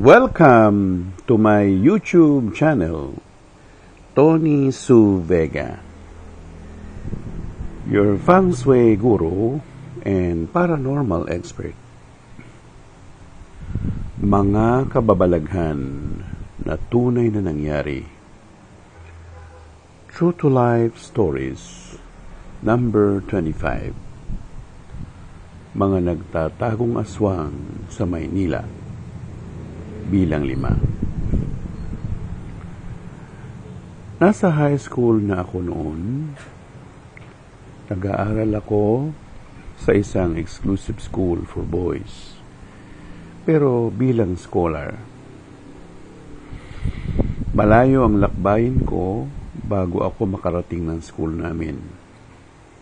Welcome to my YouTube channel, Tony Su Vega, your feng shui guru and paranormal expert. Mga kababalaghan na tunay na nangyari. True to Life Stories, number 25. Mga nagtatagong aswang sa Maynila, bilang 5. Nasa high school na ako noon. Nag-aaral ako sa isang exclusive school for boys, pero bilang scholar. Malayo ang lakbayin ko bago ako makarating ng school namin.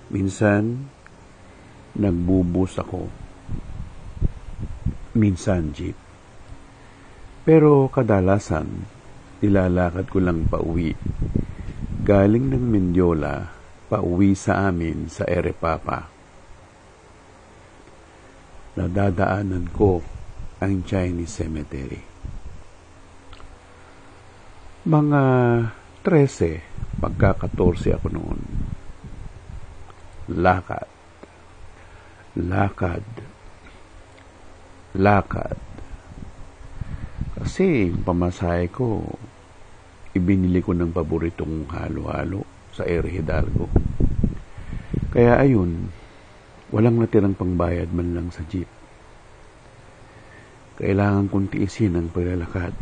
Minsan, nagbubus ako. Minsan, jeep. Pero kadalasan, nilalakad ko lang pauwi. Galing ng Mendiola, pauwi sa amin sa Erepapa. Nadadaanan ko ang Chinese Cemetery. Mga 13, pagka-14 ako noon. Lakad. Kasi yung pamasahe ko, ibinili ko ng paboritong halo-halo sa Air Hidalgo. Kaya ayun, walang natirang pangbayad man lang sa jeep. Kailangan kong tiisin ang paglalakad.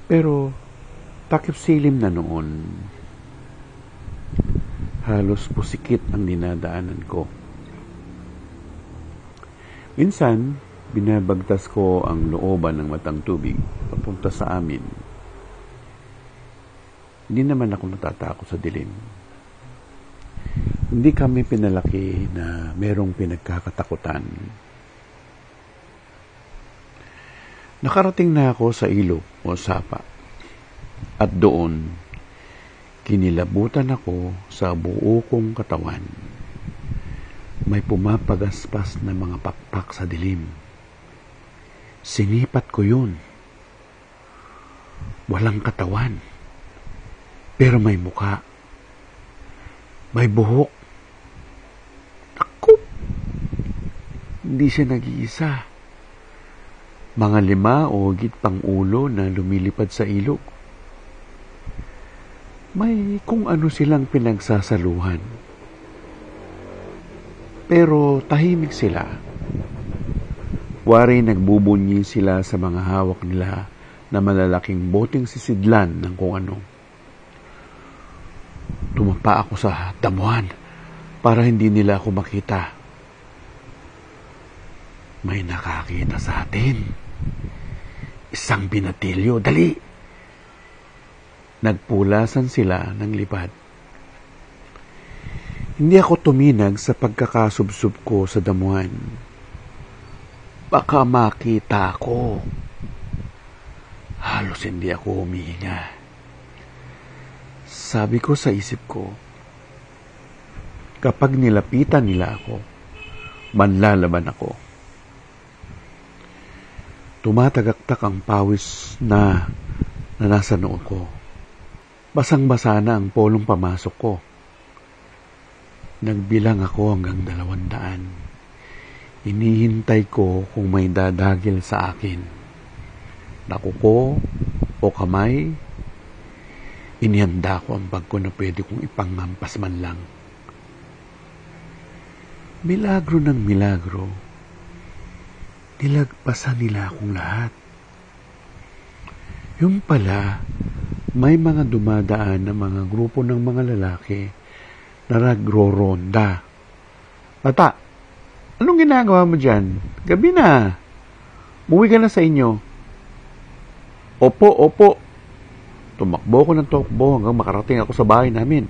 Pero, takip silim na noon. Halos pusikit ang dinadaanan ko. Minsan, binabagtas ko ang looban ng matang tubig papunta sa amin. Hindi naman ako natatakot sa dilim. Hindi kami pinalaki na merong pinagkakatakutan. Nakarating na ako sa ilog o sapa. At doon, kinilabutan ako sa buo kong katawan. May pumapagaspas na mga pakpak sa dilim. Sinipat ko yun. Walang katawan. Pero may mukha. May buhok. Naku! Hindi siya nag-iisa. Mga 5 o higit pang ulo na lumilipad sa ilog. May kung ano silang pinagsasaluhan. Pero tahimik sila. Wari nagbubunyi sila sa mga hawak nila na malalaking boteng sisidlan ng kung ano. Tumapa ako sa damuhan para hindi nila ako makita. May nakakita sa atin. Isang binatilyo. Dali! Nagpulasan sila ng lipad. Hindi ako tuminag sa pagkakasubsob ko sa damuhan. Baka makita ko. Halos hindi ako humihinga. Sabi ko sa isip ko, kapag nilapitan nila ako, manlalaban ako. Tumatagaktak ang pawis na nasa noo ko. Basang-basa na ang polong pamasok ko. Nagbilang ako hanggang 200. Hinihintay ko kung may dadagil sa akin. Nakuko o kamay. Inihanda ko ang bag ko na pwede kong ipangampas man lang. Milagro ng milagro. Nilagpasan nila akong lahat. Yung pala, may mga dumadaan na mga grupo ng mga lalaki na nagro-ronda. Bata, anong ginagawa mo dyan? Gabi na. Umuwi ka na sa inyo. Opo. Tumakbo ko ng tukbo hanggang makarating ako sa bahay namin.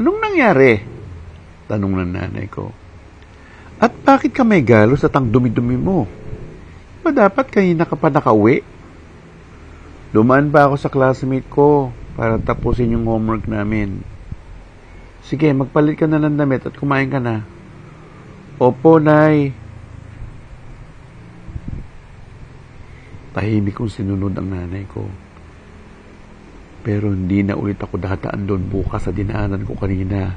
Anong nangyari? Tanong ng nanay ko. At bakit ka may galos at ang dumi-dumi mo? Ba dapat kanina ka pa nakauwi? Dumaan pa ako sa classmate ko para tapusin yung homework namin. Sige, magpalit ka na ng damit at kumain ka na. Opo, Nay. Tahimik kong sinunod ang nanay ko. Pero hindi na ulit ako dadaan doon bukas sa dinaanan ko kanina.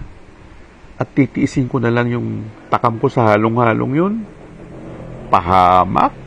At titiisin ko na lang yung takam ko sa halong-halong yun. Pahamak.